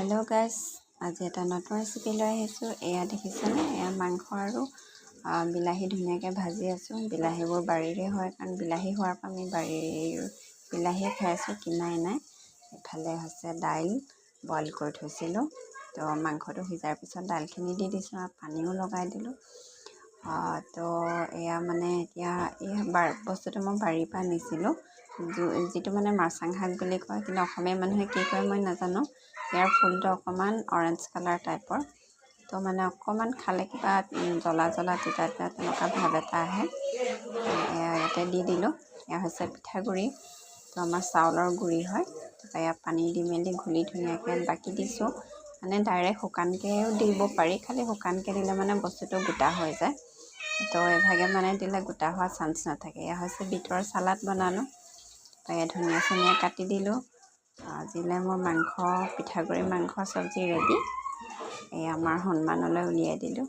Hello' guys, আজি এটা নতুন ৰেচিপি লৈ আহিছোঁ। এয়া দেখিছেনে, এয়া মাংস আৰু বিলাহী ধুনীয়াকৈ ভাজি আছোঁ। বিলাহীবোৰ বাৰীৰে হয়, কাৰণ বিলাহী হোৱাৰ পৰা আমি বাৰীৰ বিলাহীয়ে খাই আছোঁ, কিনাই নাই। ইফালে হৈছে দাইল বইল কৰি থৈছিলোঁ, তো মাংসটো সিজাৰ পিছত দাইলখিনি দি দিছোঁ আৰু পানীও লগাই দিলোঁ। তো এয়া মানে এতিয়া এই বস্তুটো মই বাৰীৰ পৰা নিছিলোঁ, যিটো মানে মাছাং শাক বুলি কয়, কিন্তু অসমীয়া মানুহে কি কয় মই নাজানো। ইয়াৰ ফুলটো অকণমান অৰেঞ্জ কালাৰ টাইপৰ, তো মানে অকণমান খালে কিবা জ্বলা তিতা তেনেকুৱা ভাৱ এটা আহে। এয়া ইয়াতে দি দিলোঁ। এয়া হৈছে পিঠাগুড়ি, তো আমাৰ চাউলৰ গুড়ি হয়। তাৰপৰা এয়া পানী দি মেলি ঘুলি ধুনীয়াকৈ বাকি দিছোঁ। মানে ডাইৰেক্ট শুকানকৈও দিব পাৰি, খালি শুকানকৈ দিলে মানে বস্তুটো গোটা হৈ যায়, তো এভাগে মানে দিলে গোটা হোৱাৰ চান্স নাথাকে। এয়া হৈছে বিটৰ চালাড বনালোঁ। এয়া ধনিয়া কাটি দিলোঁ। আজিলৈ মোৰ পিঠাগুড়ি মাংস চব্জি ৰেডি। এই আমাৰ সন্মানলৈ উলিয়াই দিলোঁ।